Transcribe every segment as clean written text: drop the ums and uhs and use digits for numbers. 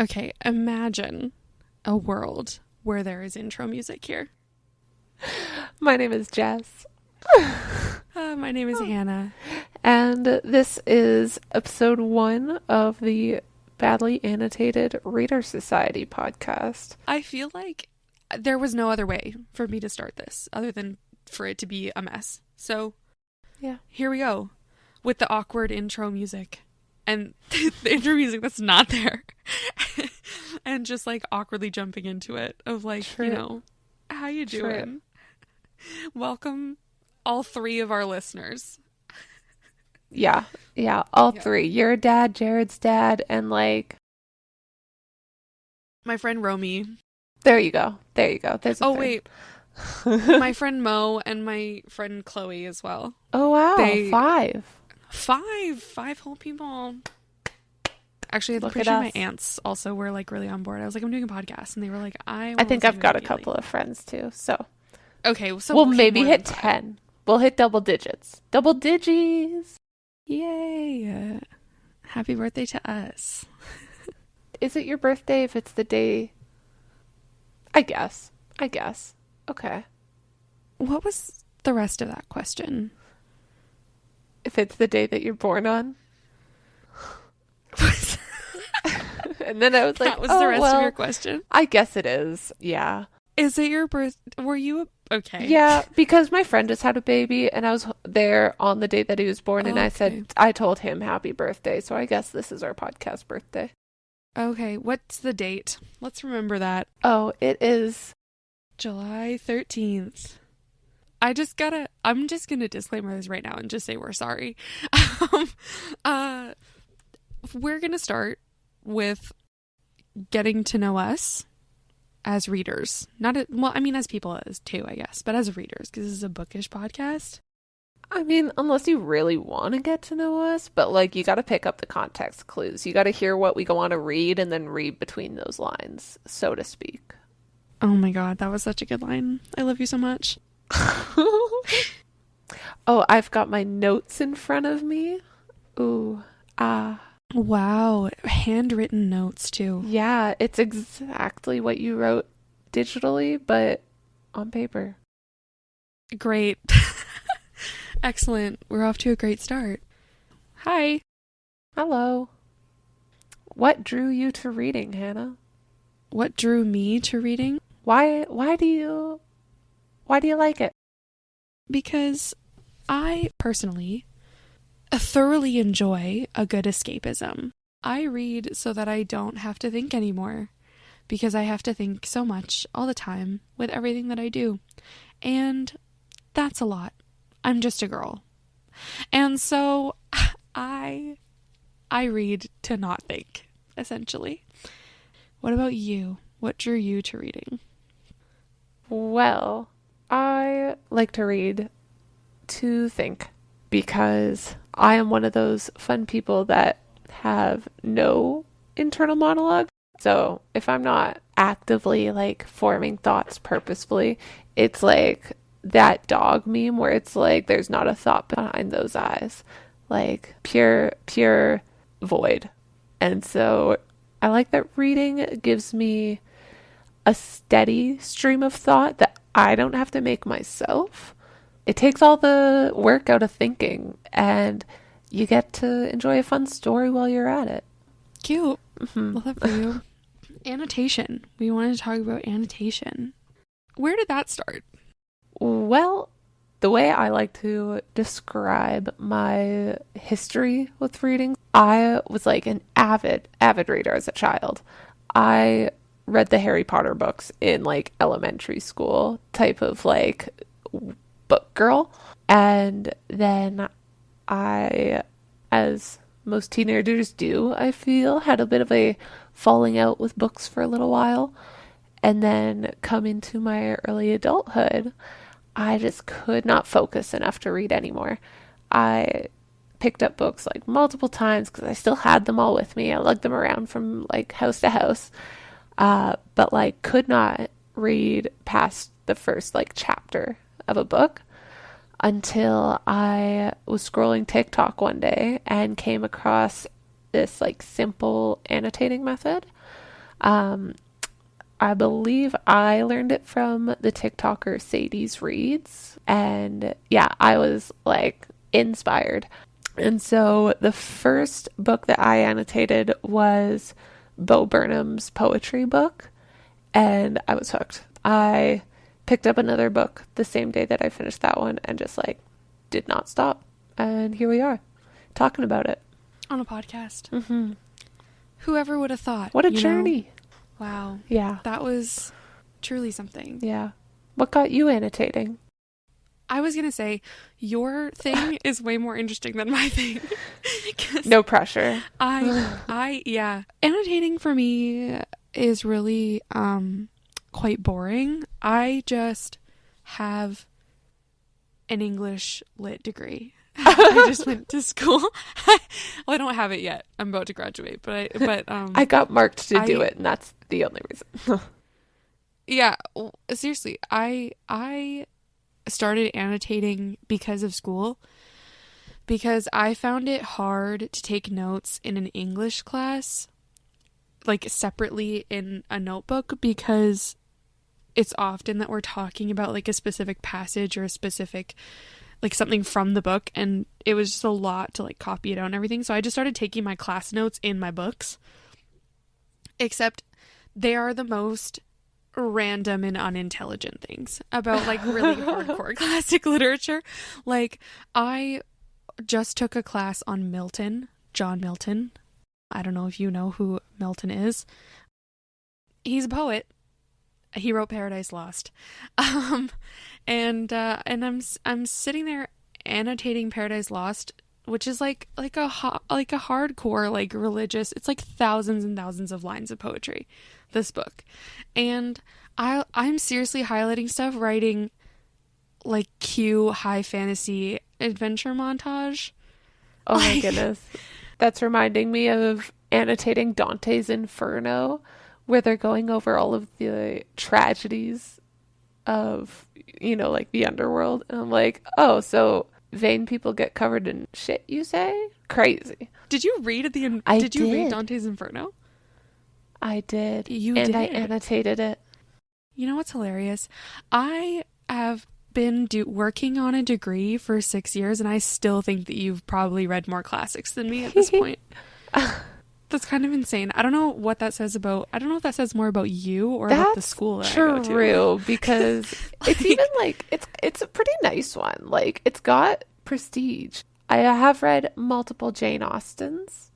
Okay, imagine a world where there is intro music here. My name is Jess. My name is Hannah. And this is episode 1 of the Badly Annotated Readers Society podcast. I feel like there was no other way for me to start this other than for it to be a mess. So, yeah, here we go with the awkward intro music. And the intro music that's not there. And just like awkwardly jumping into it of like, how you doing? Welcome all 3 of our listeners. Yeah, all 3. Your dad, Jared's dad, and like... my friend Romy. There you go. There's a wait. My friend Mo and my friend Chloe as well. Oh, wow. 5 whole people. Actually, I'm pretty sure my aunts also were like really on board. I was like, I'm doing a podcast, and they were like, I think I've got a couple of friends too. So okay, so we'll maybe hit 10. We'll hit double digits. Double digits. Yay! Happy birthday to us. Is it your birthday if it's the day? I guess. Okay. What was the rest of that question? If it's the day that you're born on. And then I was like, that was the rest of your question? I guess it is. Yeah. Is it your birth? Were you okay? Yeah, because my friend just had a baby and I was there on the day that he was born, and I told him happy birthday. So I guess this is our podcast birthday. Okay. What's the date? Let's remember that. Oh, it is July 13th. I'm just gonna disclaimer this right now and just say we're sorry. We're gonna start with getting to know us as readers. As people as too, I guess, but as readers, because this is a bookish podcast. I mean, unless you really want to get to know us, but like you got to pick up the context clues. You got to hear what we go on to read and then read between those lines, so to speak. Oh my God, that was such a good line. I love you so much. Oh, I've got my notes in front of me. Ooh, wow, handwritten notes too. Yeah, it's exactly what you wrote digitally, but on paper. Great. Excellent. We're off to a great start. Hi. Hello. What drew you to reading, Hannah? What drew me to reading? Why do you like it? Because I personally thoroughly enjoy a good escapism. I read so that I don't have to think anymore, because I have to think so much all the time with everything that I do. And that's a lot. I'm just a girl. And so I read to not think, essentially. What about you? What drew you to reading? Well, I like to read to think, because I am one of those fun people that have no internal monologue. So if I'm not actively like forming thoughts purposefully, it's like that dog meme where it's like there's not a thought behind those eyes, like pure void. And so I like that reading gives me a steady stream of thought that I don't have to make myself. It takes all the work out of thinking, and you get to enjoy a fun story while you're at it. Cute. Love that for you. Annotation. We wanted to talk about annotation. Where did that start? Well, the way I like to describe my history with reading, I was like an avid reader as a child. I read the Harry Potter books in like elementary school type of like book girl. And then I, as most teenagers do, I feel, had a bit of a falling out with books for a little while. And then come into my early adulthood, I just could not focus enough to read anymore. I picked up books like multiple times because I still had them all with me. I lugged them around from like house to house. But like could not read past the first like chapter of a book until I was scrolling TikTok one day and came across this like simple annotating method. I believe I learned it from the TikToker Sadie's Reads. And yeah, I was like inspired. And so the first book that I annotated was Bo Burnham's poetry book. And I was hooked. I picked up another book the same day that I finished that one and just like did not stop. And here we are talking about it on a podcast. Mm-hmm. Whoever would have thought? What a journey. Know? Wow. Yeah. That was truly something. Yeah. What got you annotating? I was going to say, your thing is way more interesting than my thing. No pressure. Yeah. Annotating for me is really quite boring. I just have an English lit degree. I just went to school. Well, I don't have it yet. I'm about to graduate, but I got marked to do it, and that's the only reason. Yeah, seriously, I started annotating because of school, because I found it hard to take notes in an English class, like separately in a notebook, because it's often that we're talking about like a specific passage or a specific like something from the book, and it was just a lot to like copy it out and everything. So I just started taking my class notes in my books, except they are the most random and unintelligent things about like really hardcore classic literature. Like I just took a class on Milton, John Milton. I don't know if you know who Milton is. He's a poet. He wrote Paradise Lost. And I'm sitting there annotating Paradise Lost, which is like a hardcore like religious. It's like thousands and thousands of lines of poetry, this book. And I'm seriously highlighting stuff, writing like Q high fantasy adventure montage. Oh my goodness. That's reminding me of annotating Dante's Inferno, where they're going over all of the tragedies of, like the underworld. And I'm like, oh, so vain people get covered in shit, you say? Crazy. Did you read Did you read Dante's Inferno? I did. You did? I annotated it. You know what's hilarious? I have been working on a degree for 6 years, and I still think that you've probably read more classics than me at this point. That's kind of insane. I don't know what that says about. I don't know if that says more about you or about the school that I go to. True, because it's even like it's a pretty nice one. Like it's got prestige. I have read multiple Jane Austens.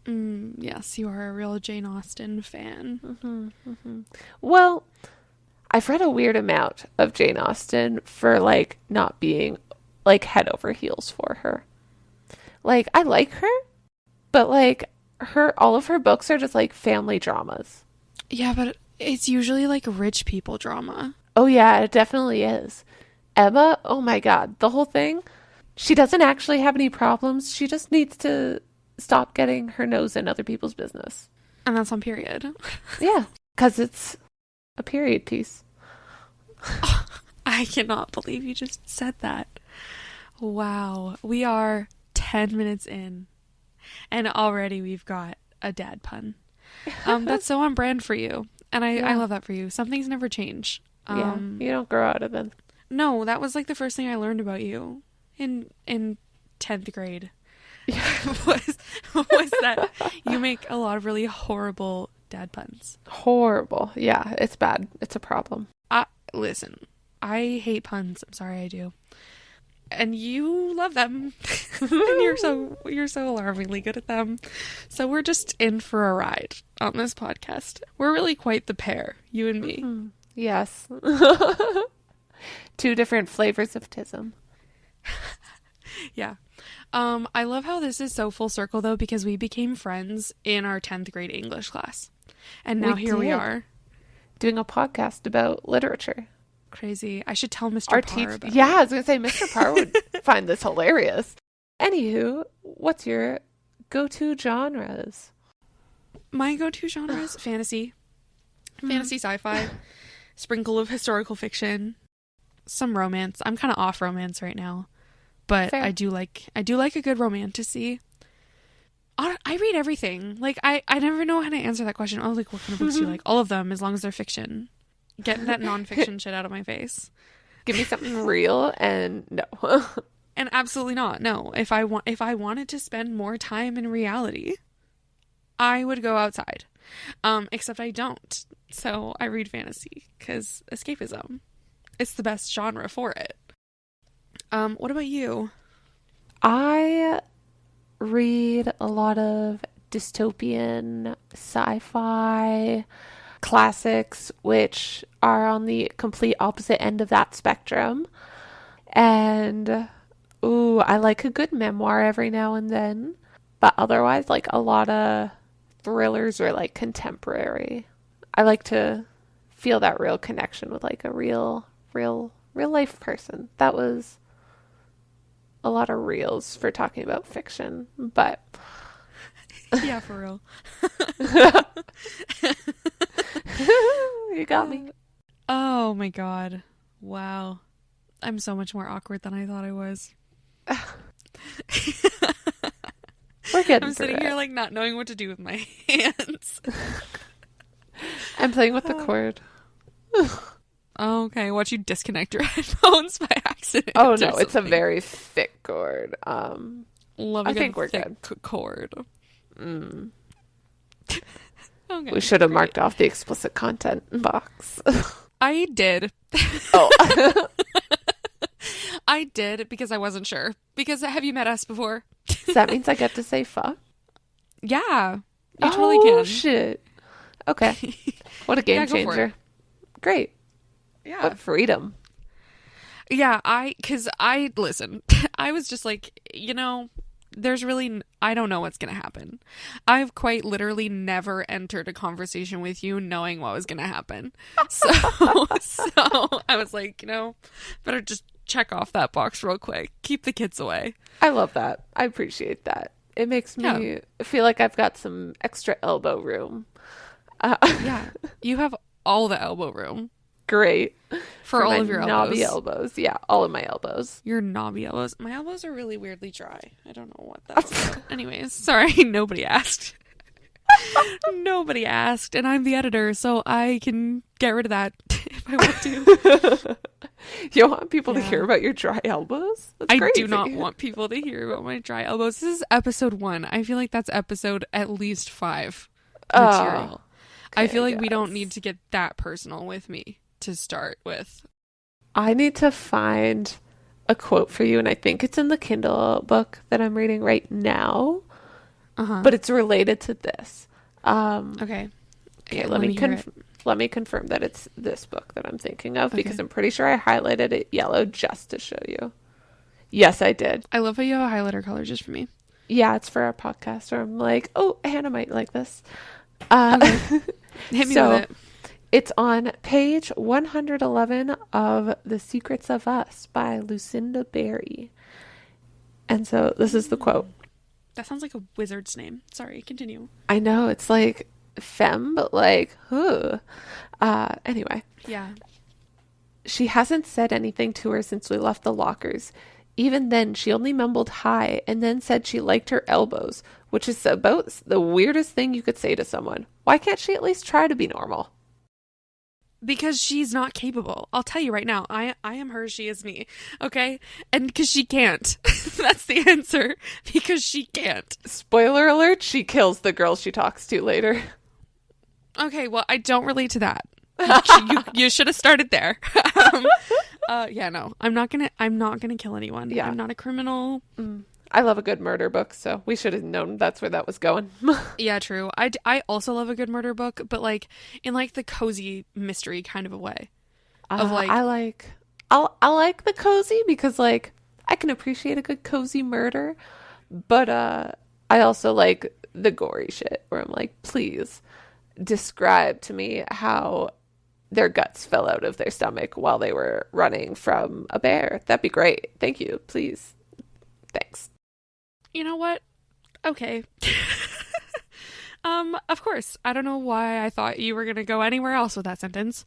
Yes, you are a real Jane Austen fan. Mm-hmm, mm-hmm. Well, I've read a weird amount of Jane Austen for like not being like head over heels for her. Like I like her, but like all of her books are just like family dramas. Yeah, but it's usually like rich people drama. Oh yeah, it definitely is. Emma, oh my god, the whole thing. She doesn't actually have any problems. She just needs to stop getting her nose in other people's business. And that's on Period. Yeah, because it's a period piece. I cannot believe you just said that. Wow. We are 10 minutes in, and already we've got a dad pun. That's so on brand for you. And I love that for you. Some things never change. Yeah, you don't grow out of them. No, that was like the first thing I learned about you in 10th grade. was that you make a lot of really horrible dad puns. Horrible. Yeah, it's bad. It's a problem. Listen, I hate puns. I'm sorry, I do. And you love them. And you're so alarmingly good at them. So we're just in for a ride on this podcast. We're really quite the pair, you and me. Mm-hmm. Yes. 2 different flavors of tism. Yeah. I love how this is so full circle though, because we became friends in our 10th grade English class. And now we are doing a podcast about literature. Crazy. I should tell Mr. Parr about it. Yeah, I was going to say Mr. Parr would find this hilarious. Anywho, what's your go-to genres? My go-to genres, fantasy, sci-fi, sprinkle of historical fiction, some romance. I'm kind of off romance right now, but fair. I do like a good romantasy. I read everything. Like, I never know how to answer that question. Oh, like, what kind of books do you like? All of them, as long as they're fiction. Get that nonfiction shit out of my face. Give me something real, and no. And absolutely not. No. If I wanted to spend more time in reality, I would go outside. Except I don't. So I read fantasy because escapism. It's the best genre for it. What about you? I read a lot of dystopian sci-fi classics, which are on the complete opposite end of that spectrum. And I like a good memoir every now and then, but otherwise, like, a lot of thrillers or like contemporary. I like to feel that real connection with like a real life person. That was a lot of reels for talking about fiction, but yeah, for real. You got me. Oh my god. Wow. I'm so much more awkward than I thought I was. We're getting I'm sitting here like not knowing what to do with my hands. I'm playing with the cord. Okay, watch you disconnect your headphones by accident. Oh no, it's a very thick cord. Love a I think we're thick good. Cord. Okay, we should have great. marked off the explicit content box. I did. Oh. I did because I wasn't sure. Because have you met us before? So that means I get to say fuck? Yeah. You totally can. Oh, shit. Okay. What a game changer. Great. Yeah. What freedom. Yeah, listen, I was just like, there's really, I don't know what's going to happen. I've quite literally never entered a conversation with you knowing what was going to happen. So I was like, better just check off that box real quick. Keep the kids away. I love that. I appreciate that. It makes me feel like I've got some extra elbow room. Yeah, you have all the elbow room. Great. For all of your knobby elbows. elbows. Yeah, all of my elbows. Your knobby elbows. My elbows are really weirdly dry. I don't know what that's about. Anyways, sorry, nobody asked. Nobody asked, and I'm the editor, so I can get rid of that if I want to. You don't want people to hear about your dry elbows? That's I crazy. do not want people to hear about my dry elbows. This is episode 1. I feel like that's episode at least 5 material. Okay, I feel like we don't need to get that personal with me to start with. I need to find a quote for you, and I think it's in the Kindle book that I'm reading right now. But it's related to this. Okay. Okay, let me confirm that it's this book that I'm thinking of, because I'm pretty sure I highlighted it yellow just to show you. Yes, I did. I love how you have a highlighter color just for me. Yeah, it's for our podcast, or I'm like, oh, Hannah might like this. Okay. Hit me with it. It's on page 111 of The Secrets of Us by Lucinda Berry. And so this is the quote. That sounds like a wizard's name. Sorry, continue. I know, it's like femme, but like, anyway. Yeah. She hasn't said anything to her since we left the lockers. Even then, she only mumbled hi and then said she liked her elbows, which is about the weirdest thing you could say to someone. Why can't she at least try to be normal? Because she's not capable. I'll tell you right now. I am her, she is me. Okay? And because she can't. That's the answer. Because she can't. Spoiler alert, she kills the girl she talks to later. Okay, well, I don't relate to that. You should have started there. Yeah, no. I'm not gonna kill anyone. Yeah. I'm not a criminal. I love a good murder book, so we should have known that's where that was going. Yeah, true. I also love a good murder book, but like in like the cozy mystery kind of a way. Of like I like the cozy because like I can appreciate a good cozy murder, but I also like the gory shit where I'm like, please describe to me how their guts fell out of their stomach while they were running from a bear. That'd be great. Thank you. Please. Thanks. You know what? Okay. Of course. I don't know why I thought you were going to go anywhere else with that sentence.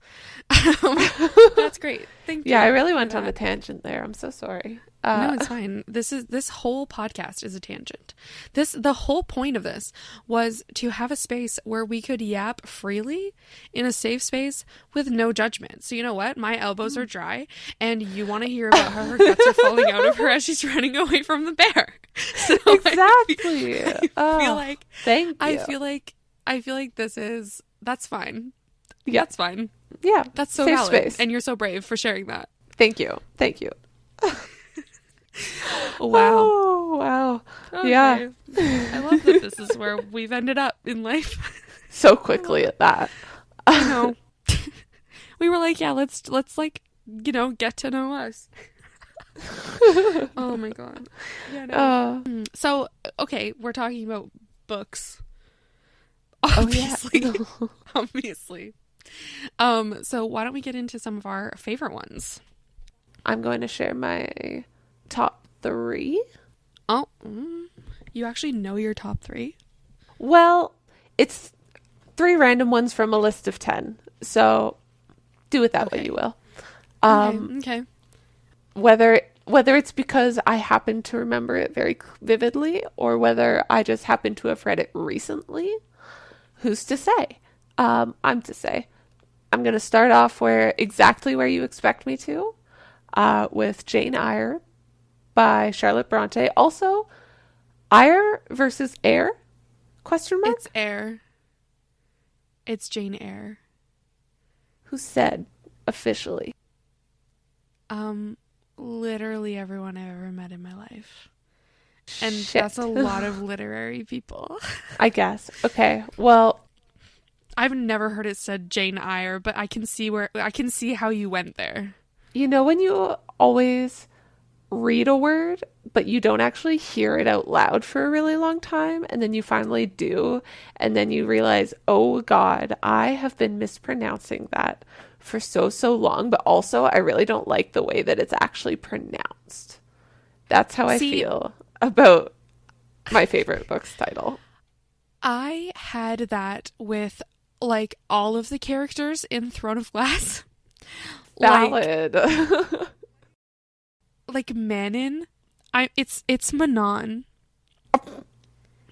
That's great. Thank you. Yeah, I really went on a tangent there. I'm so sorry. No, it's fine. This whole podcast is a tangent. The whole point of this was to have a space where we could yap freely in a safe space with no judgment. So you know what? My elbows are dry, and you want to hear about how her guts are falling out of her as she's running away from the bear. So Exactly. I feel like thank you. I feel like that's fine. Yeah. That's fine. Yeah. That's so safe valid. space. And you're so brave for sharing that. Thank you. Wow. Oh, wow. Okay. Yeah. I love that this is where we've ended up in life. So quickly at that. I know. We were like, yeah, let's like, get to know us. Oh my God. Yeah, no. So, okay, we're talking about books. Obviously. Oh, yeah. Obviously. So why don't we get into some of our favorite ones? I'm going to share my top 3. Oh, you actually know your top 3? Well, it's 3 random ones from a list of 10. So do with that what you will. Okay. Whether it's because I happen to remember it very vividly or whether I just happen to have read it recently, who's to say? I'm to say. I'm going to start off exactly where you expect me to, with Jane Eyre by Charlotte Bronte. Also, Eyre versus Eyre? Question mark? It's Eyre. It's Jane Eyre. Who said officially? Literally everyone I've ever met in my life. And Shit. that's a lot of literary people. I guess. Okay. Well, I've never heard it said Jane Eyre, but I can see how you went there. you know when you always read a word, but you don't actually hear it out loud for a really long time, and then you finally do, and then you realize, oh God, I have been mispronouncing that for so long, but also I really don't like the way that it's actually pronounced. That's how I feel about my favorite book's title. I had that with like all of the characters in Throne of Glass. Valid. Like Manon. It's Manon.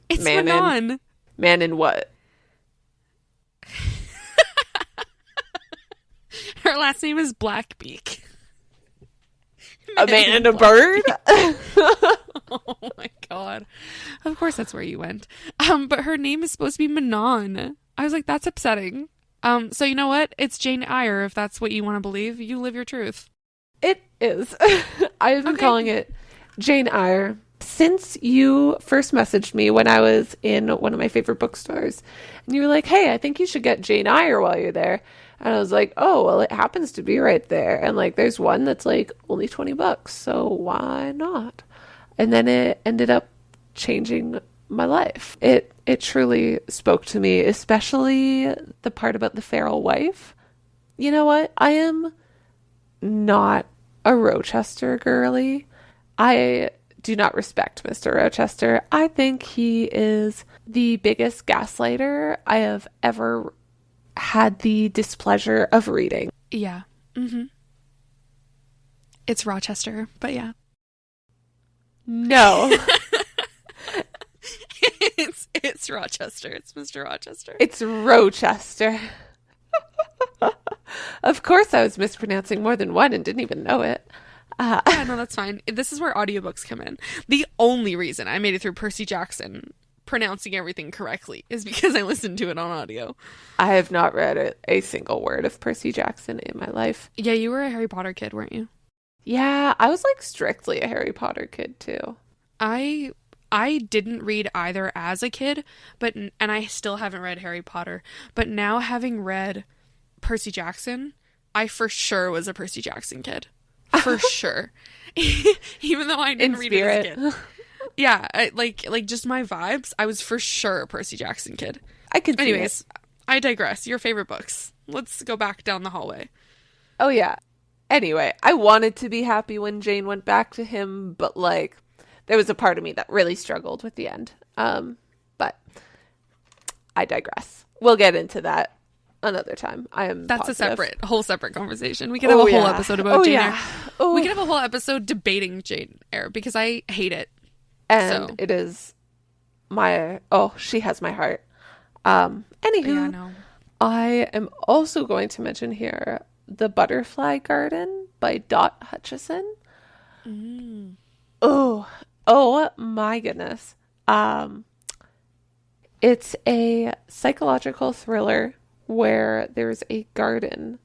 It's Manon. Manon. Manon what? Her last name is Blackbeak. A man and a bird? Oh my God. Of course that's where you went. But her name is supposed to be Manon. I was like, that's upsetting. So you know what? It's Jane Eyre, if that's what you want to believe. You live your truth. It is. I have been calling it Jane Eyre since you first messaged me when I was in one of my favorite bookstores. And you were like, hey, I think you should get Jane Eyre while you're there. And I was like, oh, well, it happens to be right there. And like, there's one that's like only $20. So why not? And then it ended up changing my life. It truly spoke to me, especially the part about the feral wife. You know what? I am not a Rochester girly. I do not respect Mr. Rochester. I think he is the biggest gaslighter I have ever had the displeasure of reading. Yeah. Mm-hmm. It's Rochester, but yeah. No. It's Rochester. It's Mr. Rochester. It's Rochester. Of course I was mispronouncing more than one and didn't even know it. Yeah, no, that's fine. This is where audiobooks come in. The only reason I made it through Percy Jackson pronouncing everything correctly is because I listened to it on audio. I have not read a single word of Percy Jackson in my life. Yeah, you were a Harry Potter kid, weren't you? Yeah, I was like strictly a Harry Potter kid too. I didn't read either as a kid, and I still haven't read Harry Potter. But now having read Percy Jackson, I for sure was a Percy Jackson kid. For sure. Even though I didn't read it as a kid. Yeah, like just my vibes, I was for sure a Percy Jackson kid. I could see Anyways, it. I digress. Your favorite books. Let's go back down the hallway. Oh yeah. Anyway, I wanted to be happy when Jane went back to him, but like there was a part of me that really struggled with the end. But I digress. We'll get into that another time. I am That's positive. a whole separate conversation. We could have a whole episode about Jane Eyre. Oh. We could have a whole episode debating Jane Eyre because I hate it. And it is she has my heart. Anywho, yeah, no. I am also going to mention here The Butterfly Garden by Dot Hutchison. Oh my goodness. It's a psychological thriller where there's a garden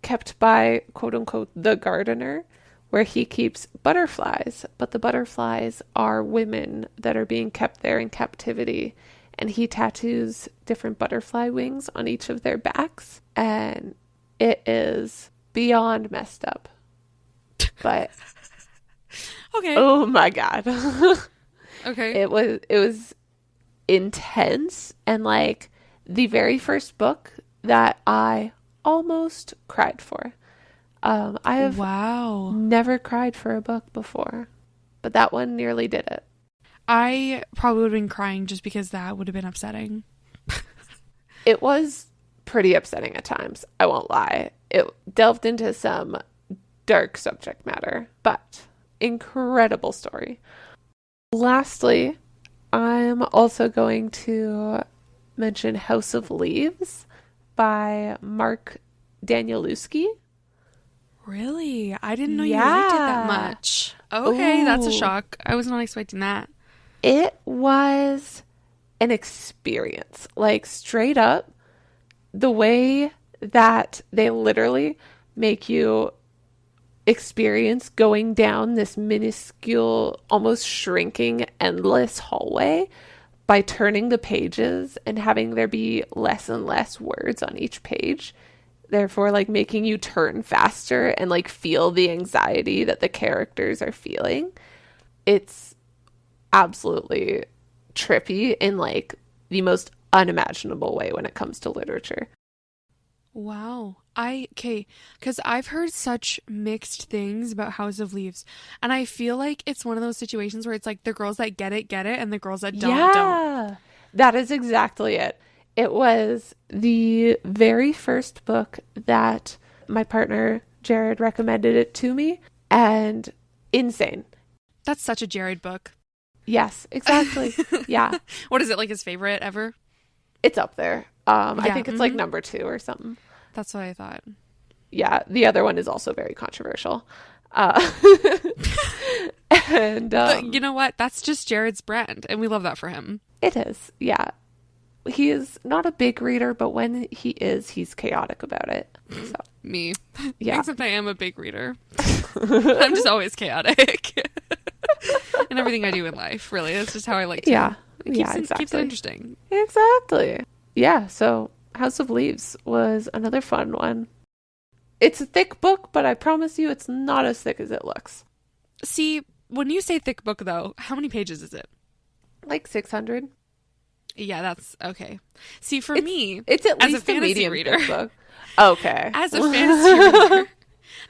kept by, quote unquote, the gardener, where he keeps butterflies, but the butterflies are women that are being kept there in captivity, and he tattoos different butterfly wings on each of their backs, and it is beyond messed up. But okay. Oh my God. Okay. It was intense, and like the very first book that I almost cried for. I have never cried for a book before, but that one nearly did it. I probably would have been crying just because that would have been upsetting. It was pretty upsetting at times, I won't lie. It delved into some dark subject matter, but incredible story. Lastly, I'm also going to mention House of Leaves by Mark Danielewski. Really? I didn't know you liked it that much. Okay, that's a shock. I was not expecting that. It was an experience. Like, straight up, the way that they literally make you experience going down this minuscule, almost shrinking, endless hallway by turning the pages and having there be less and less words on each page, therefore like making you turn faster and like feel the anxiety that the characters are feeling. It's absolutely trippy in like the most unimaginable way when it comes to literature. Wow. Because I've heard such mixed things about House of Leaves, and I feel like it's one of those situations where it's like the girls that get it, and the girls that don't. That is exactly it. It was the very first book that my partner, Jared, recommended it to me, and insane. That's such a Jared book. Yes, exactly. Yeah. What is it, like his favorite ever? It's up there. I think it's like number 2 or something. That's what I thought. Yeah, the other one is also very controversial. And but you know what? That's just Jared's brand, and we love that for him. It is, yeah. He is not a big reader, but when he is, he's chaotic about it. So. Me. Yeah. Except I am a big reader. I'm just always chaotic. In everything I do in life, really. That's just how I like to. Yeah. It keeps it interesting. Exactly. Yeah, so House of Leaves was another fun one. It's a thick book, but I promise you it's not as thick as it looks. See, when you say thick book, though, how many pages is it? Like 600. Yeah, that's okay. See, for me, it's at least as a fantasy reader, book. Okay. As a fantasy reader,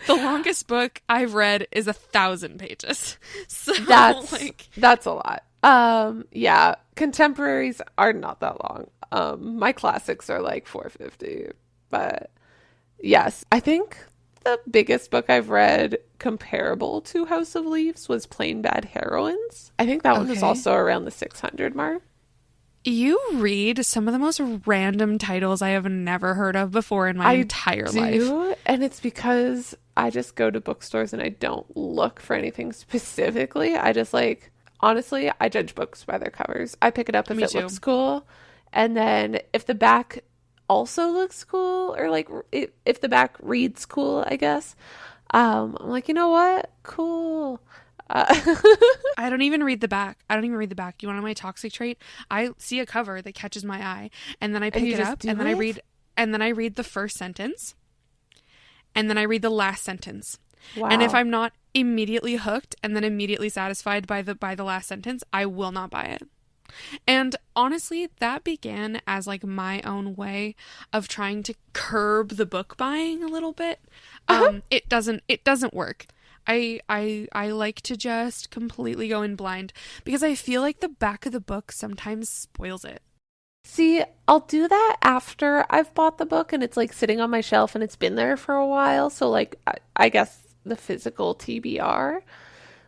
the longest book I've read is 1,000 pages. So that's a lot. Yeah, contemporaries are not that long. My classics are like 450, but yes, I think the biggest book I've read comparable to House of Leaves was Plain Bad Heroines. I think that one was also around the 600 mark. You read some of the most random titles I have never heard of before in my entire life. And it's because I just go to bookstores and I don't look for anything specifically. I just honestly, I judge books by their covers. I pick it up if it looks cool. And then if the back also looks cool, or like if the back reads cool, I guess, I'm like, you know what? Cool. I don't even read the back. You want to know my toxic trait? I see a cover that catches my eye, and then I pick it up, and then I read the first sentence, and then I read the last sentence. Wow. And if I'm not immediately hooked and then immediately satisfied by the last sentence, I will not buy it. And honestly, that began as like my own way of trying to curb the book buying a little bit. It doesn't work. I like to just completely go in blind because I feel like the back of the book sometimes spoils it. See, I'll do that after I've bought the book and it's like sitting on my shelf and it's been there for a while. So like I guess the physical TBR,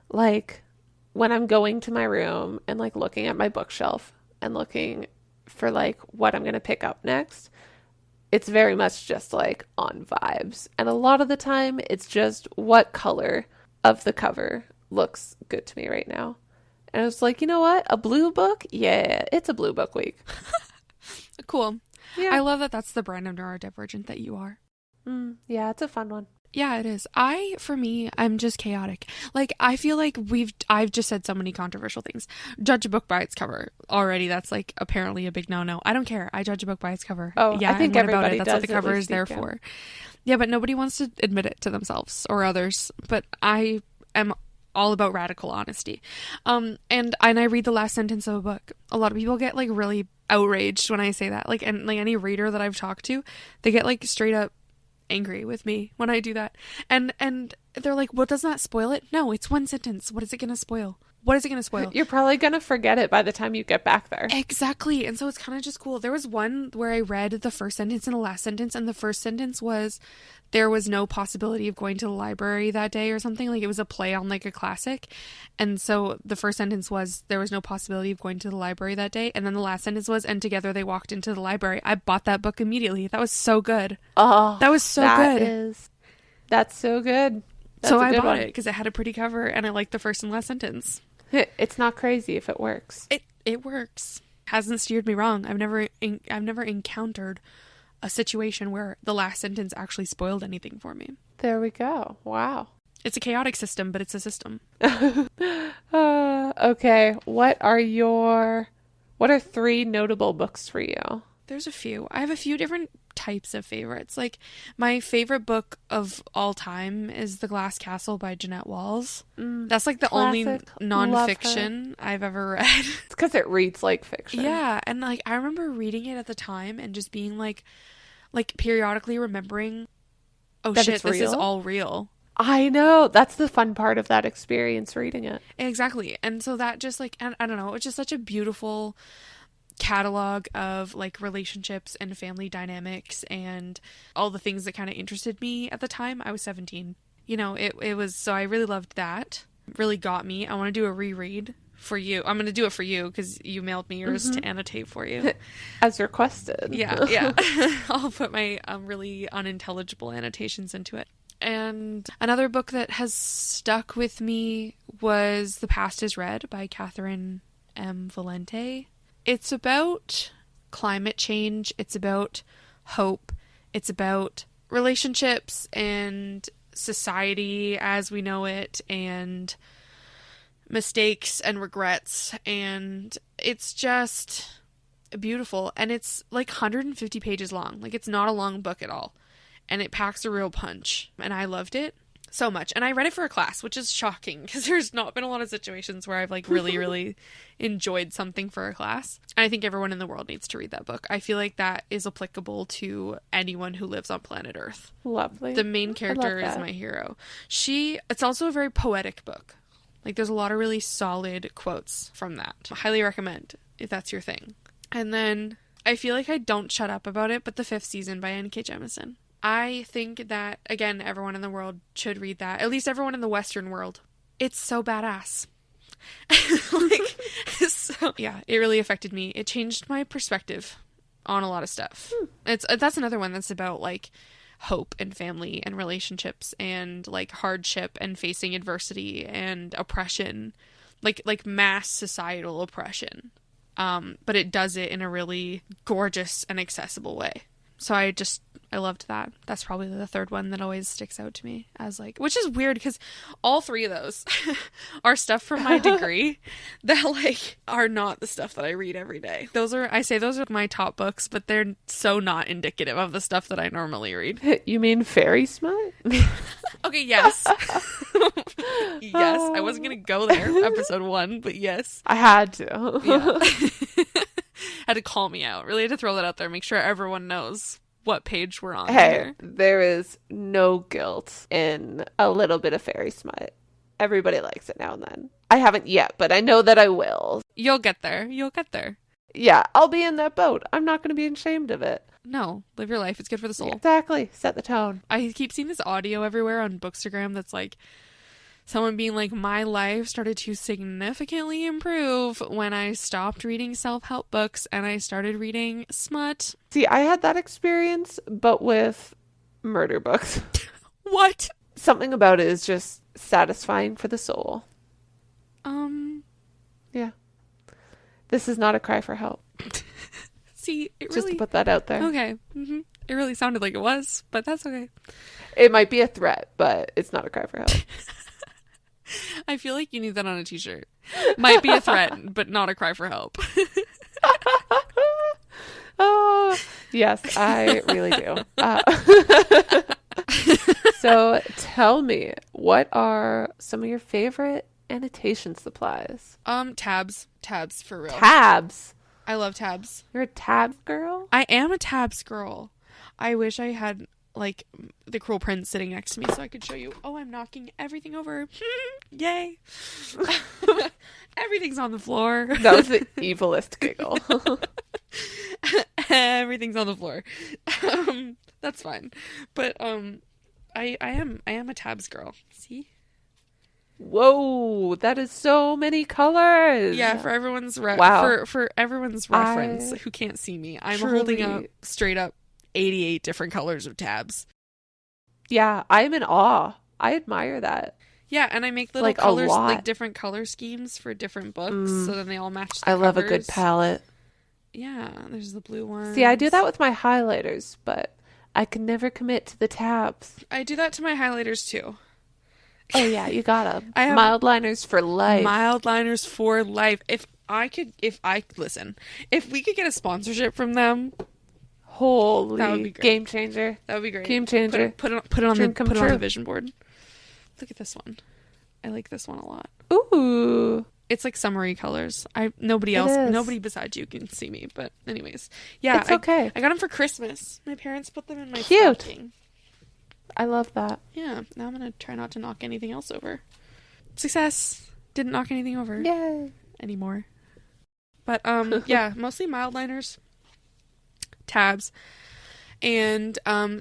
like when I'm going to my room and like looking at my bookshelf and looking for like what I'm going to pick up next, it's very much just like on vibes. And a lot of the time it's just what color of the cover looks good to me right now. And I was like, you know what? A blue book? Yeah, it's a blue book week. Cool. Yeah. I love that that's the brand of neurodivergent that you are. Yeah, it's a fun one. Yeah, it is. For me, I'm just chaotic. Like, I feel like I've just said so many controversial things. Judge a book by its cover. Already, that's like apparently a big no-no. I don't care. I judge a book by its cover. Oh, yeah, I think and what everybody about it? That's does what the cover is there for. Yeah, but nobody wants to admit it to themselves or others. But I am all about radical honesty. And I read the last sentence of a book. A lot of people get like really outraged when I say that. Like, and like any reader that I've talked to, they get like straight up angry with me when I do that. And they're like, well, doesn't that spoil it? No, it's one sentence. What is it going to spoil? What is it going to spoil? You're probably going to forget it by the time you get back there. Exactly. And so it's kind of just cool. There was one where I read the first sentence and the last sentence, and the first sentence was, there was no possibility of going to the library that day or something. Like, it was a play on like a classic. And so the first sentence was, there was no possibility of going to the library that day. And then the last sentence was, and together they walked into the library. I bought that book immediately. That was so good. Oh, that was so good. That's so good. That's so I bought it because it had a pretty cover and I liked the first and last sentence. It's not crazy if it works. It works. Hasn't steered me wrong. I've never encountered a situation where the last sentence actually spoiled anything for me. There we go. Wow. It's a chaotic system, but it's a system. Okay. What are 3 notable books for you? There's a few. I have a few different types of favorites. Like, my favorite book of all time is The Glass Castle by Jeanette Walls. That's like the only nonfiction I've ever read. It's because it reads like fiction. Yeah, and like I remember reading it at the time and just being like periodically remembering, oh that shit, this is all real. I know. That's the fun part of that experience, reading it. Exactly. And so that just like, and I don't know, it's just such a beautiful catalog of like relationships and family dynamics and all the things that kind of interested me at the time. I was 17. You know, it was, so I really loved that. Really got me. I want to do a reread for you. I'm going to do it for you because you mailed me yours to annotate for you. As requested. Yeah. I'll put my really unintelligible annotations into it. And another book that has stuck with me was The Past is Red by Catherine M. Valente. It's about climate change. It's about hope. It's about relationships and society as we know it and mistakes and regrets. And it's just beautiful. And it's like 150 pages long. Like, it's not a long book at all. And it packs a real punch. And I loved it so much. And I read it for a class, which is shocking because there's not been a lot of situations where I've like really, really enjoyed something for a class. And I think everyone in the world needs to read that book. I feel like that is applicable to anyone who lives on planet Earth. Lovely. The main character is my hero. It's also a very poetic book. Like, there's a lot of really solid quotes from that. I highly recommend if that's your thing. And then I feel like I don't shut up about it, but The Fifth Season by N.K. Jemisin. I think that, again, everyone in the world should read that. At least everyone in the Western world. It's so badass. Yeah, it really affected me. It changed my perspective on a lot of stuff. That's another one that's about, like, hope and family and relationships and, like, hardship and facing adversity and oppression. Like mass societal oppression. But it does it in a really gorgeous and accessible way. So I loved that. That's probably the third one that always sticks out to me as like, which is weird because all 3 of those are stuff from my degree that like are not the stuff that I read every day. Those are my top books, but they're so not indicative of the stuff that I normally read. You mean fairy smut? Okay, yes. Yes, I wasn't going to go there, episode 1, but yes. I had to. Yeah. Had to call me out. Really had to throw that out there. Make sure everyone knows what page we're on. Hey, here. There is no guilt in a little bit of fairy smut. Everybody likes it now and then. I haven't yet, but I know that I will. You'll get there. Yeah, I'll be in that boat. I'm not going to be ashamed of it. No, live your life. It's good for the soul. Exactly. Set the tone. I keep seeing this audio everywhere on Bookstagram that's like someone being like, my life started to significantly improve when I stopped reading self-help books and I started reading smut. See, I had that experience, but with murder books. What? Something about it is just satisfying for the soul. Yeah. This is not a cry for help. See, it Just really... to put that out there. Okay. It really sounded like it was, but that's okay. It might be a threat, but it's not a cry for help. I feel like you need that on a t-shirt. Might be a threat, but not a cry for help. Oh, yes, I really do. So tell me, what are some of your favorite annotation supplies? Tabs. Tabs, for real. Tabs. I love tabs. You're a tabs girl? I am a tabs girl. I wish I had, like, the Cruel Prince sitting next to me so I could show you. Oh, I'm knocking everything over. Yay. Everything's on the floor. That was the evilest giggle. Everything's on the floor. That's fine. But I am a tabs girl. See? Whoa, that is so many colors. Yeah, for everyone's Wow. for everyone's reference who can't see me, I'm holding up straight up 88 different colors of tabs. Yeah, I'm in awe. I admire that. Yeah, and I make little Like, colors, a lot. like different color schemes for different books, so then they all match the I love a good covers. palette. Yeah, there's the blue one. See, I do that with my highlighters, but I can never commit to the tabs. I do that to my highlighters too. Oh yeah, you gotta. I have mild liners for life. Mild liners for life. If we could get a sponsorship from them, Holy, that would be great. game changer. That would be great. Game changer. Put it on Dream come put it on the true. vision board. Look at this one. I like this one a lot. Ooh. It's like summery colors. Nobody besides you can see me. But anyways, yeah, It's okay. I got them for Christmas. My parents put them in my Cute. stocking. I love that. Yeah, now I'm gonna try not to knock anything else over. Success. Didn't knock anything over Yay. anymore. But yeah, mostly mild liners, tabs, and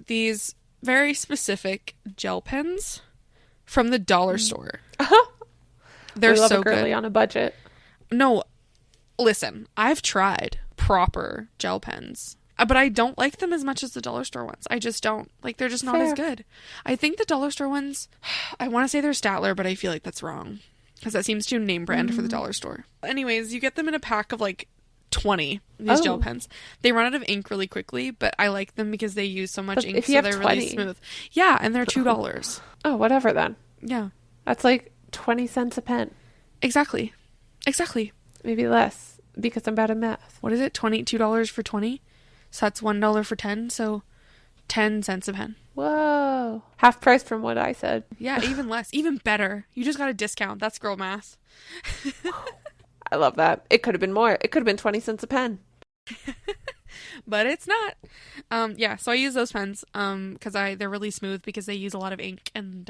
these very specific gel pens from the dollar store. They're we love so a girly good. on a budget. No, listen, I've tried proper gel pens, but I don't like them as much as the dollar store ones. I just don't. Like, they're just not as good. I think the dollar store ones, I want to say they're Statler, but I feel like that's wrong, because that seems too name brand for the dollar store. Anyways, you get them in a pack of like 20, these gel pens. They run out of ink really quickly, but I like them because they use so much But ink, if you so have they're 20. really smooth. Yeah, and they're $2. Oh, whatever then. Yeah, That's like 20 cents a pen. exactly. Maybe less, because I'm bad at math. What is it? $22 for 20? So that's $1 for 10, so 10 cents a pen. Whoa. Half price from what I said. Yeah, even less. Even better. You just got a discount. That's girl math. I love that. It could have been more. It could have been 20 cents a pen. But it's not. Yeah, so I use those pens because they're really smooth because they use a lot of ink and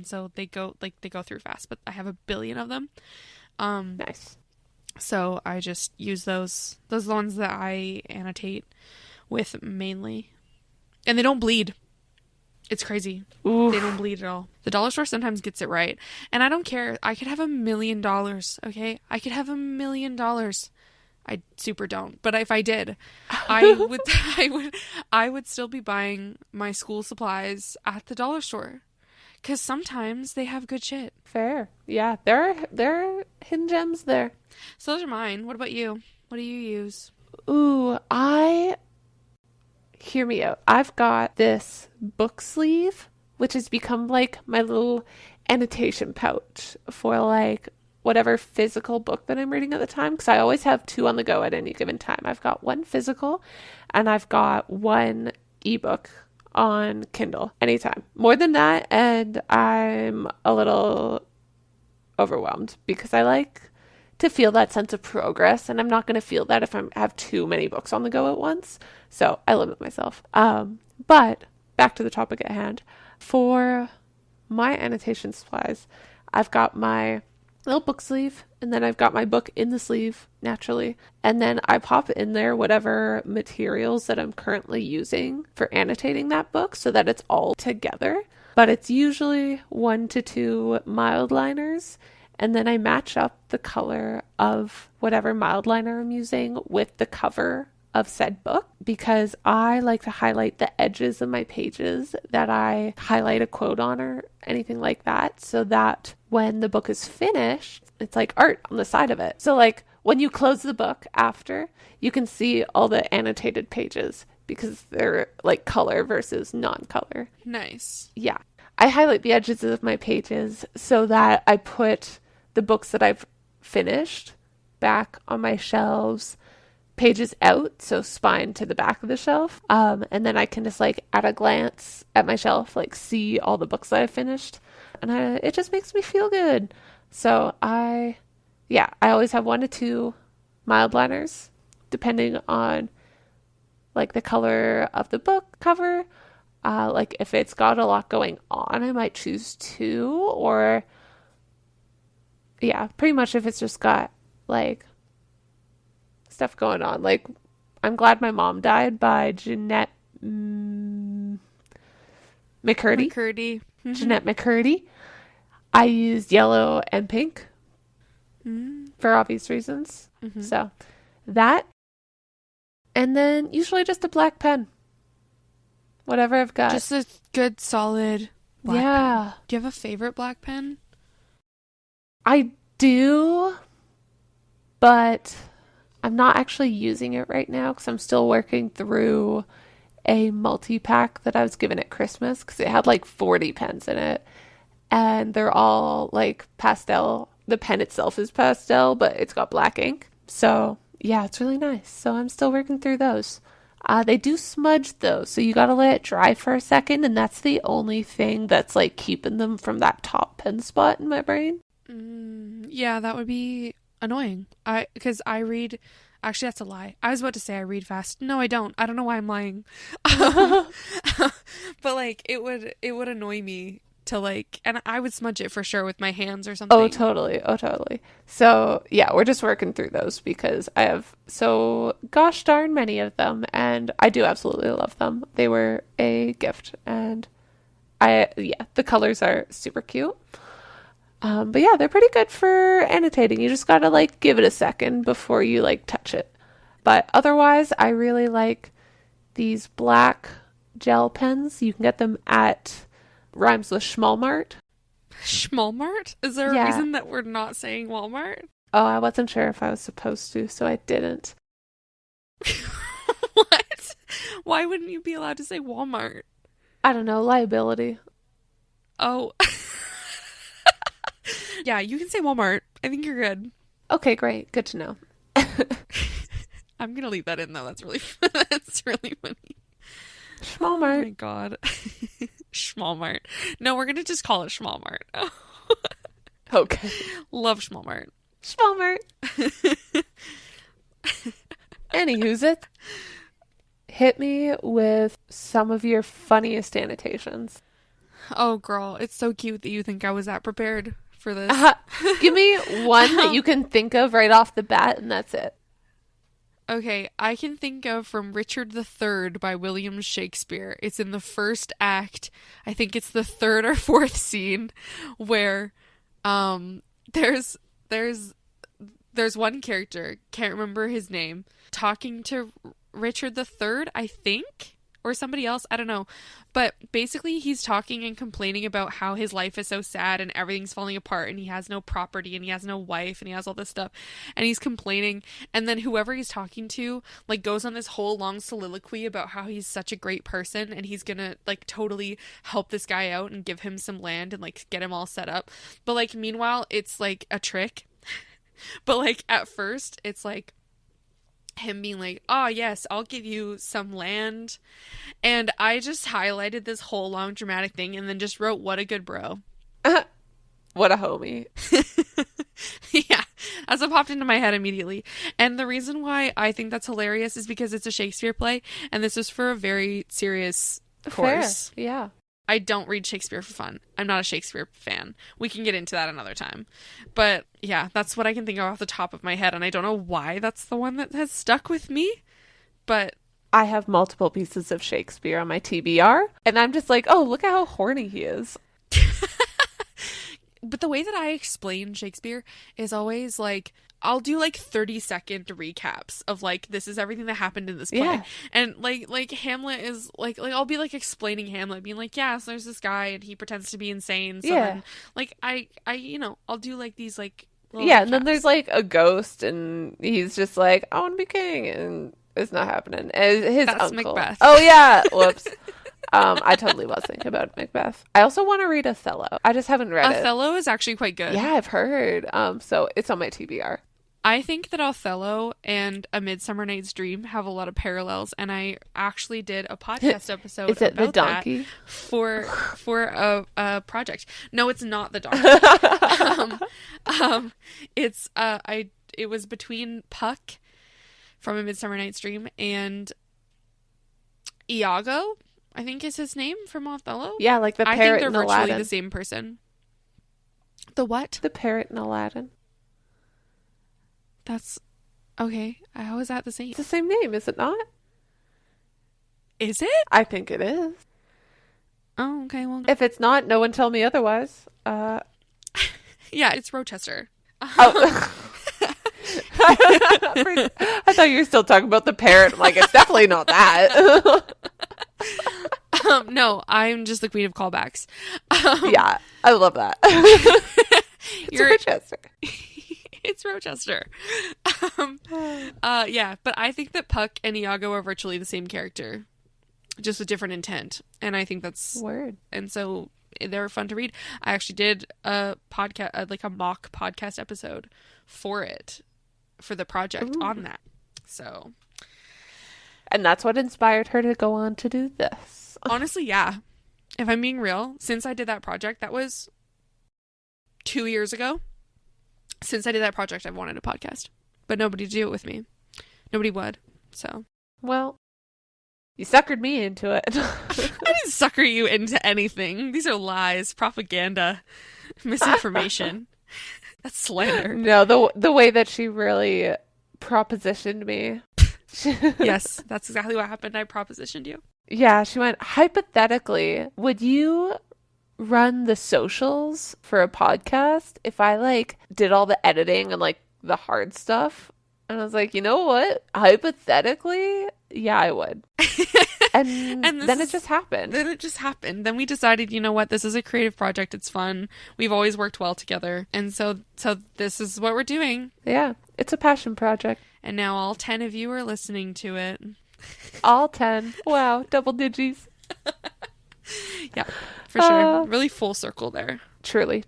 so they go through fast, but I have a billion of them. Nice. So I just use those. Those are the ones that I annotate with mainly. And they don't bleed. It's crazy. Oof. They don't bleed at all. The dollar store sometimes gets it right. And I don't care. I could have $1 million, okay? I could have $1 million. I super don't. But if I did, I would still be buying my school supplies at the dollar store. Because sometimes they have good shit. Fair. Yeah, there are hidden gems there. So those are mine. What about you? What do you use? Ooh, hear me out. I've got this book sleeve, which has become like my little annotation pouch for like whatever physical book that I'm reading at the time, because I always have two on the go at any given time. I've got one physical and I've got one ebook on Kindle anytime. More than that, and I'm a little overwhelmed because I like to feel that sense of progress, and I'm not going to feel that if I have too many books on the go at once. So I limit myself. But back to the topic at hand. For my annotation supplies, I've got my little book sleeve, and then I've got my book in the sleeve naturally, and then I pop in there whatever materials that I'm currently using for annotating that book so that it's all together. But it's usually 1 to 2 mild liners, and then I match up the color of whatever mild liner I'm using with the cover of said book, because I like to highlight the edges of my pages that I highlight a quote on or anything like that, so that when the book is finished, it's like art on the side of it. So like when you close the book after, you can see all the annotated pages because they're like color versus non-color. Nice. Yeah. I highlight the edges of my pages so that I put the books that I've finished back on my shelves, pages out, so spine to the back of the shelf. And then I can just like at a glance at my shelf, like see all the books that I've finished. And it just makes me feel good. So I always have 1 to 2 mild liners, depending on like the color of the book cover. Like if it's got a lot going on, I might choose 2, or pretty much if it's just got like stuff going on. Like I'm Glad My Mom Died by Jeanette McCurdy. Jeanette McCurdy. I used yellow and pink for obvious reasons. Mm-hmm. So that, and then usually just a black pen. Whatever I've got. Just a good, solid black pen. Do you have a favorite black pen? I do, but I'm not actually using it right now because I'm still working through a multi-pack that I was given at Christmas because it had like 40 pens in it. And they're all like pastel. The pen itself is pastel, but it's got black ink. So yeah, it's really nice. So I'm still working through those. They do smudge though, so you gotta let it dry for a second, and that's the only thing that's like keeping them from that top pen spot in my brain. Yeah, that would be annoying. Because I read, actually that's a lie. I was about to say I read fast. No, I don't. I don't know why I'm lying. But like it would annoy me to like, and I would smudge it for sure with my hands or something. Oh, totally. So yeah, we're just working through those because I have so gosh darn many of them, and I do absolutely love them. They were a gift, and the colors are super cute. But yeah, they're pretty good for annotating. You just gotta like give it a second before you like touch it. But otherwise, I really like these black gel pens. You can get them at rhymes with Schmalmart. Schmalmart? Is there a reason that we're not saying Walmart? Oh, I wasn't sure if I was supposed to, so I didn't. What? Why wouldn't you be allowed to say Walmart? I don't know, liability. Oh. Yeah, you can say Walmart. I think you're good. Okay, great. Good to know. I'm gonna leave that in though. That's really funny. Schmalmart. Oh my god. Schmalmart. No, we're gonna just call it Schmalmart. Okay. Love Schmalmart. Schmalmart. Anywho's it. Hit me with some of your funniest annotations. Oh girl, it's so cute that you think I was that prepared for this. Give me one that you can think of right off the bat, and that's it. Okay, I can think of from Richard III by William Shakespeare. It's in the first act. I think it's the third or fourth scene where there's one character, can't remember his name, talking to Richard III, I think, or somebody else, I don't know. But basically he's talking and complaining about how his life is so sad and everything's falling apart and he has no property and he has no wife and he has all this stuff. And he's complaining, and then whoever he's talking to like goes on this whole long soliloquy about how he's such a great person and he's gonna like totally help this guy out and give him some land and like get him all set up. But like meanwhile it's like a trick. But like at first it's like him being like, oh yes, I'll give you some land. And I just highlighted this whole long dramatic thing and then just wrote, what a good bro. What a homie. Yeah, as it popped into my head immediately. And the reason why I think that's hilarious is because it's a Shakespeare play and this is for a very serious course. Fair. Yeah. I don't read Shakespeare for fun. I'm not a Shakespeare fan. We can get into that another time. But yeah, that's what I can think of off the top of my head. And I don't know why that's the one that has stuck with me. But I have multiple pieces of Shakespeare on my TBR. And I'm just like, oh, look at how horny he is. But the way that I explain Shakespeare is always like, I'll do like 30-second recaps of like, this is everything that happened in this play. Yeah. And like Hamlet is like I'll be like explaining Hamlet, being like, yeah, so there's this guy and he pretends to be insane. So then like I I'll do like these like little and recaps. then there's like a ghost and he's just like, I want to be king, and it's not happening. And his That's uncle. Macbeth. Oh yeah. Whoops. I totally was thinking about Macbeth. I also want to read Othello. I just haven't read it. Othello is actually quite good. Yeah, I've heard. So it's on my TBR. I think that Othello and A Midsummer Night's Dream have a lot of parallels, and I actually did a podcast episode Is it about the donkey? that for a project. No, it's not the donkey. It was between Puck from A Midsummer Night's Dream and Iago, I think is his name, from Othello. Yeah, like the parrot I think they're in virtually Aladdin. the same person. The what? The parrot in Aladdin. That's okay. How is that the same? It's the same name, is it not? Is it? I think it is. Oh, okay. Well, If it's not, no one tell me otherwise. yeah, it's Rochester. Oh. I thought you were still talking about the parrot. I'm like, it's definitely not that. No, I'm just the queen of callbacks. Yeah, I love that. It's Rochester. It's Rochester. Yeah, but I think that Puck and Iago are virtually the same character, just with different intent, and I think that's word. And so they're fun to read. I actually did a podcast, like a mock podcast episode for the project. Ooh. On that. So, and that's what inspired her to go on to do this. Honestly, yeah. If I'm being real, since I did that project, that was 2 years ago. Since I did that project, I've wanted a podcast, but nobody to do it with me. Nobody would. So, well, you suckered me into it. I didn't sucker you into anything. These are lies, propaganda, misinformation. That's slander. No, the way that she really propositioned me. Yes, that's exactly what happened. I propositioned you. Yeah, she went, hypothetically, would you run the socials for a podcast if I like did all the editing and like the hard stuff? And I was like, you know what? Hypothetically, yeah, I would. And then it just happened. Then we decided, you know what? This is a creative project. It's fun. We've always worked well together. And so this is what we're doing. Yeah, it's a passion project. And now all 10 of you are listening to it. All 10. Wow, double digits. Yeah, for sure. Really full circle there. Truly.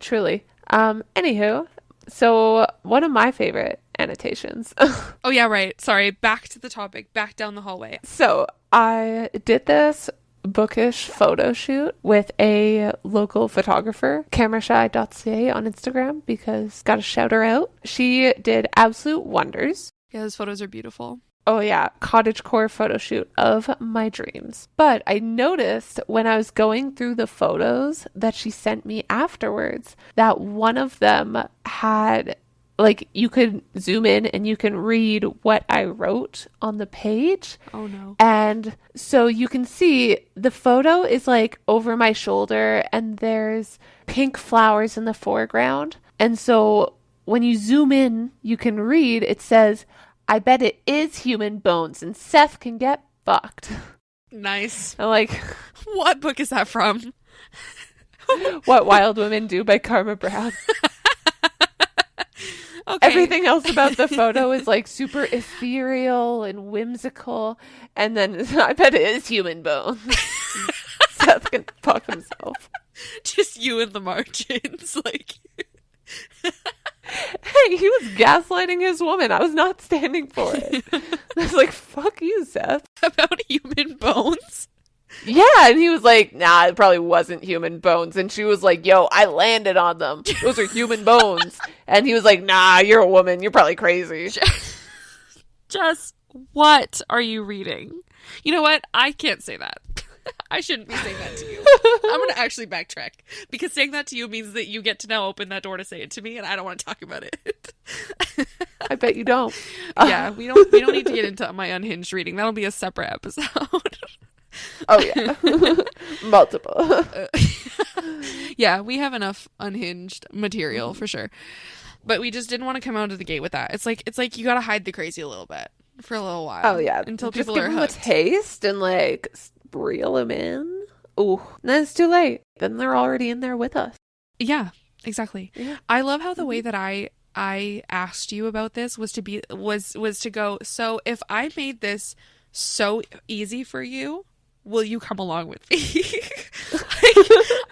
Anywho, so one of my favorite annotations. Oh yeah, right. Sorry. Back to the topic. Back down the hallway. So I did this bookish photo shoot with a local photographer, camerashy.ca on Instagram, because gotta shout her out. She did absolute wonders. Yeah, those photos are beautiful. Oh yeah, cottagecore photo shoot of my dreams. But I noticed when I was going through the photos that she sent me afterwards that one of them had, like, you could zoom in and you can read what I wrote on the page. Oh no. And so you can see the photo is like over my shoulder and there's pink flowers in the foreground. And so when you zoom in, you can read, it says, I bet it is human bones and Seth can get fucked. Nice. I'm like, what book is that from? What Wild Women Do by Karma Brown. Okay. Everything else about the photo is like super ethereal and whimsical. And then I bet it is human bones. Seth can fuck himself. Just you in the margins. Like, hey, he was gaslighting his woman. I was not standing for it. I was like, fuck you, Seth. About human bones? Yeah, and he was like, nah, it probably wasn't human bones. And she was like, yo, I landed on them. Those are human bones. And he was like, nah, you're a woman. You're probably crazy. Jess, what are you reading? You know what? I can't say that. I shouldn't be saying that to you. I'm going to actually backtrack because saying that to you means that you get to now open that door to say it to me, and I don't want to talk about it. I bet you don't. Yeah, we don't need to get into my unhinged reading. That'll be a separate episode. Oh yeah. Multiple. Yeah, we have enough unhinged material for sure. But we just didn't want to come out of the gate with that. It's like you got to hide the crazy a little bit for a little while. Oh yeah. Until just people give are them hooked. a taste and like reel them in. Ooh, then it's too late. Then they're already in there with us. Yeah, exactly. Yeah. I love how the way that I asked you about this was to go, so if I made this so easy for you, will you come along with me?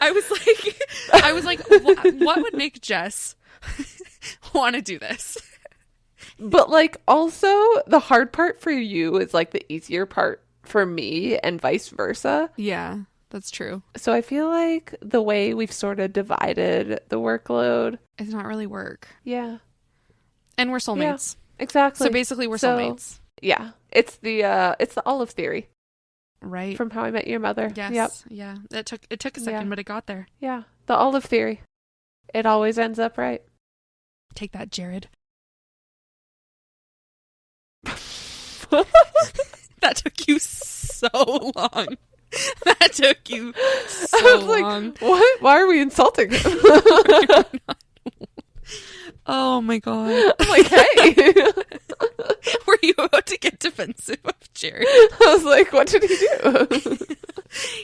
I was like, what would make Jess want to do this? But like also the hard part for you is like the easier part for me and vice versa. Yeah, that's true. So I feel like the way we've sort of divided the workload. It's not really work. Yeah. And we're soulmates. Yeah, exactly. So basically we're soulmates. Yeah. It's the olive theory. Right. From How I Met Your Mother. Yes. Yep. Yeah. It took a second, but it got there. Yeah. The olive theory. It always ends up right. Take that, Jared. That took you so long. That took you so I was like, long. What? Why are we insulting him? Oh my god. I'm like, hey. Were you about to get defensive of Jared? I was like, what did he do?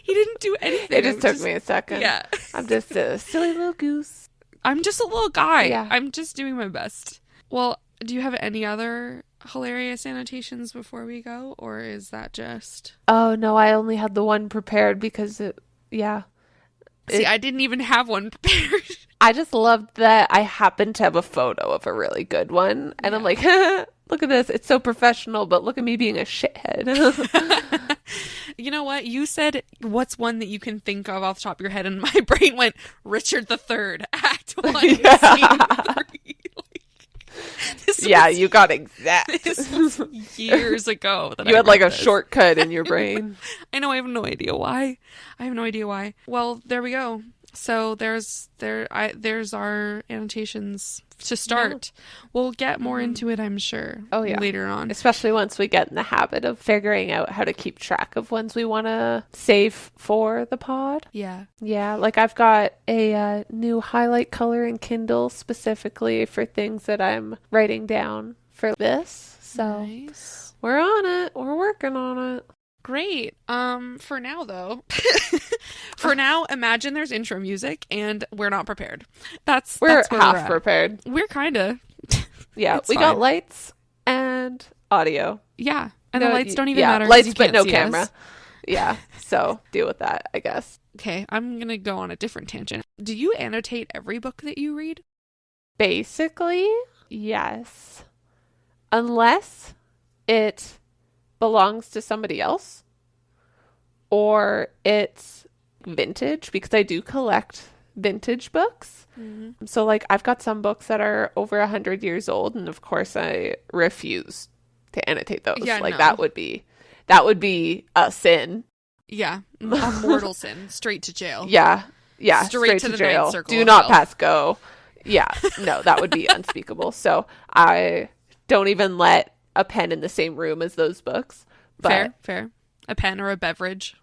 He didn't do anything. It just took me a second. Yeah. I'm just a silly little goose. I'm just a little guy. Yeah. I'm just doing my best. Well, do you have any other hilarious annotations before we go? Or is that just... Oh, no, I only had the one prepared because See, I didn't even have one prepared. I just loved that I happened to have a photo of a really good one. And I'm like, look at this. It's so professional, but look at me being a shithead. You know what? You said, what's one that you can think of off the top of your head? And my brain went, Richard III, Act 1, Scene 3. Yeah, you got exact. This was years ago. You had like a shortcut in your brain. I know, I have no idea why. Well, there we go. So there's our annotations to start. Yeah. We'll get more into it, I'm sure. Oh yeah, later on, especially once we get in the habit of figuring out how to keep track of ones we want to save for the pod. Yeah. Like I've got a new highlight color in Kindle specifically for things that I'm writing down for this. So nice. We're on it. We're working on it. Great. For now though, imagine there's intro music and we're not prepared. We're half prepared. We're kind of. Yeah, we got lights and audio. Yeah, and the lights don't even matter. Lights, but no camera. Us. Yeah, so deal with that, I guess. Okay, I'm gonna go on a different tangent. Do you annotate every book that you read? Basically, yes. Unless it belongs to somebody else or it's vintage, because I do collect vintage books. Mm-hmm. So like I've got some books that are over 100 years old, and of course I refuse to annotate those. Yeah, like no. that would be a sin. Yeah, a mortal sin, straight to jail. Yeah, straight to jail. Do not pass go. Yeah, no, that would be unspeakable. So I don't even let a pen in the same room as those books. But fair. A pen or a beverage.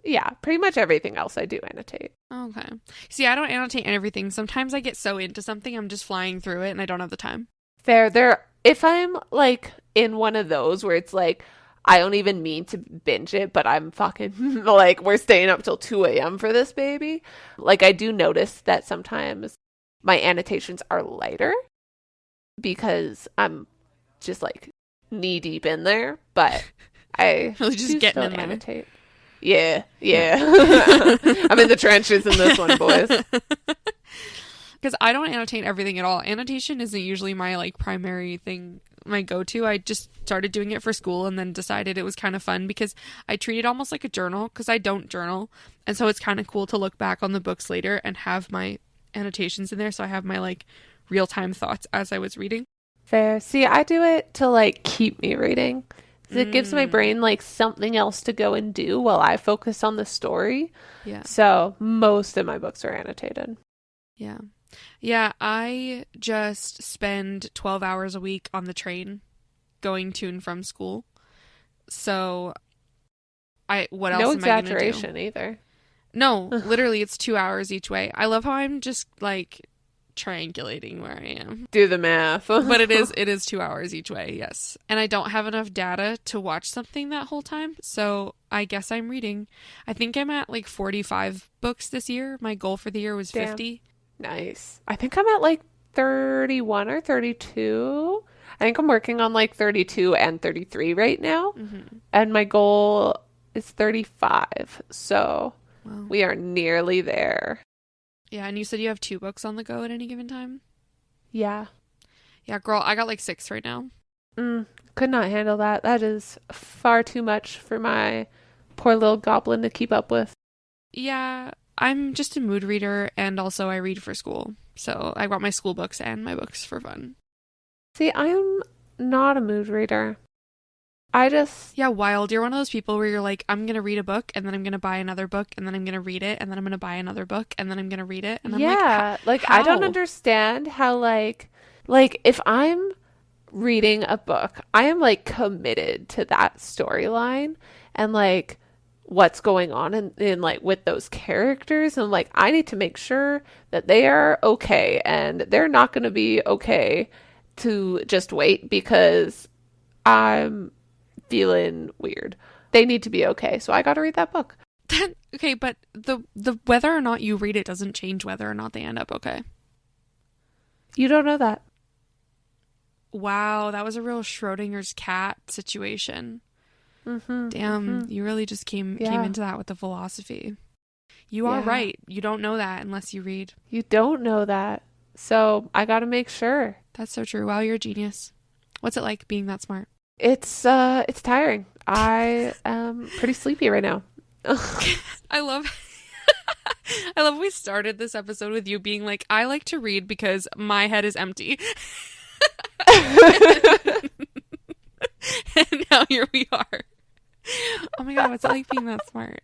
Yeah, pretty much everything else I do annotate. Okay. See, I don't annotate everything. Sometimes I get so into something, I'm just flying through it and I don't have the time. Fair. If I'm like in one of those where it's like, I don't even mean to binge it, but I'm fucking like, we're staying up till 2 a.m. for this baby. Like I do notice that sometimes my annotations are lighter because I'm just like knee deep in there, but I really just getting in there. Annotate. Yeah. I'm in the trenches in this one, boys. Because I don't annotate everything at all. Annotation isn't usually my like primary thing, my go-to. I just started doing it for school and then decided it was kind of fun because I treat it almost like a journal because I don't journal. And so it's kind of cool to look back on the books later and have my annotations in there. So I have my like real-time thoughts as I was reading. Fair. See, I do it to like keep me reading. It gives my brain like something else to go and do while I focus on the story. Yeah. So most of my books are annotated. Yeah. Yeah, I just spend 12 hours a week on the train going to and from school. So what else No am I going to do? exaggeration either. No, literally it's 2 hours each way. I love how I'm just like triangulating where I am. Do the math. But it is 2 hours each way, yes. And I don't have enough data to watch something that whole time, so I guess I'm reading. I think I'm at like 45 books this year. My goal for the year was 50. Nice. I think I'm at like 31 or 32. I think I'm working on like 32 and 33 right now. Mm-hmm. And my goal is 35. So we are nearly there. Yeah, and you said you have 2 books on the go at any given time? Yeah. Yeah, girl, I got like 6 right now. Could not handle that. That is far too much for my poor little goblin to keep up with. Yeah, I'm just a mood reader, and also I read for school. So I brought my school books and my books for fun. See, I am not a mood reader. Yeah, wild. You're one of those people where you're like, I'm going to read a book, and then I'm going to buy another book, and then I'm going to read it, and then I'm going to buy another book, and then I'm going to read it. And I'm how? I don't understand how, like, if I'm reading a book, I am, like, committed to that storyline and, like, what's going on in like, with those characters. And, like, I need to make sure that they are okay, and they're not going to be okay to just wait because I'm feeling weird. They need to be okay, so I gotta read that book. Okay, but the whether or not you read it doesn't change whether or not they end up okay. You don't know that. Wow, that was a real Schrodinger's cat situation. Damn, you really just came into that with the philosophy. You are right. You don't know that unless you read. You don't know that, so I gotta make sure. That's so true. Wow, you're a genius. What's it like being that smart? It's tiring. I am pretty sleepy right now. I love we started this episode with you being like, I like to read because my head is empty. And now here we are. Oh my god, what's it like being that smart?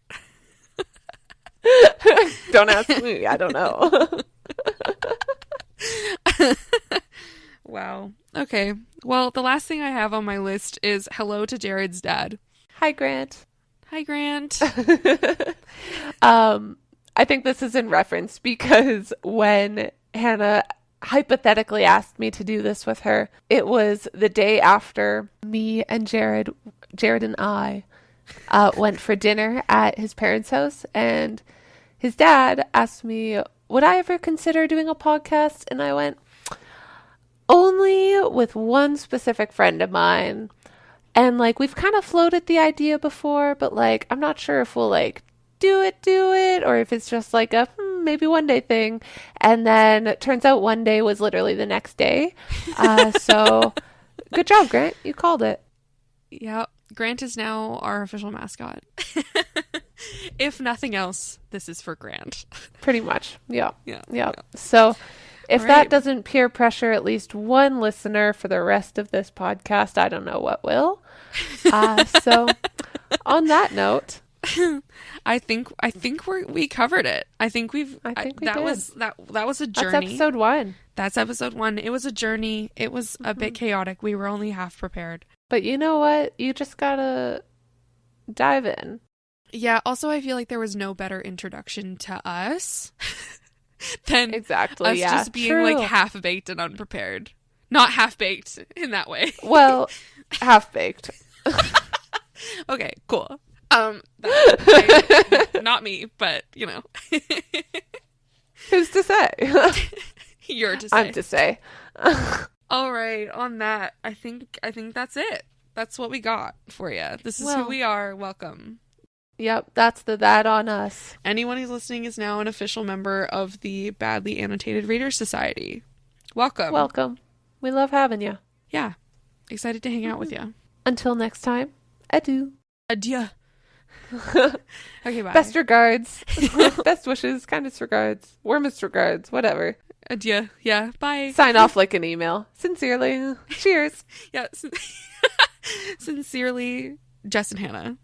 Don't ask me. I don't know. Wow. Okay. Well, the last thing I have on my list is hello to Jared's dad. Hi, Grant. Hi, Grant. I think this is in reference because when Hannah hypothetically asked me to do this with her, it was the day after me and Jared and I went for dinner at his parents' house, and his dad asked me, would I ever consider doing a podcast? And I went, only with one specific friend of mine. And, like, we've kind of floated the idea before, but, like, I'm not sure if we'll, like, do it, or if it's just, like, a maybe one day thing. And then it turns out one day was literally the next day. So, good job, Grant. You called it. Yeah, Grant is now our official mascot. If nothing else, this is for Grant. Pretty much. Yeah. Yeah. So, if that doesn't peer pressure at least one listener for the rest of this podcast, I don't know what will. So, on that note, I think we covered it. I think we did. That was a journey. That's episode 1. That's episode 1. It was a journey. It was a bit chaotic. We were only half prepared. But you know what? You just gotta dive in. Yeah. Also, I feel like there was no better introduction to us than us just being like half baked and unprepared. Not half baked in that way. Well, half baked. Okay, cool. Not me, but you know. Who's to say? You're to say. I'm to say. All right, on that, I think that's it. That's what we got for you. This is who we are. Welcome. Yep, that's that on us. Anyone who's listening is now an official member of the Badly Annotated Readers Society. Welcome. We love having you. Yeah. Excited to hang out with you. Until next time, adieu. Adieu. Okay, bye. Best regards. Best wishes, kindest regards, warmest regards, whatever. Adieu. Yeah, bye. Sign off like an email. Sincerely. Cheers. Yeah. Sincerely, Jess and Hannah.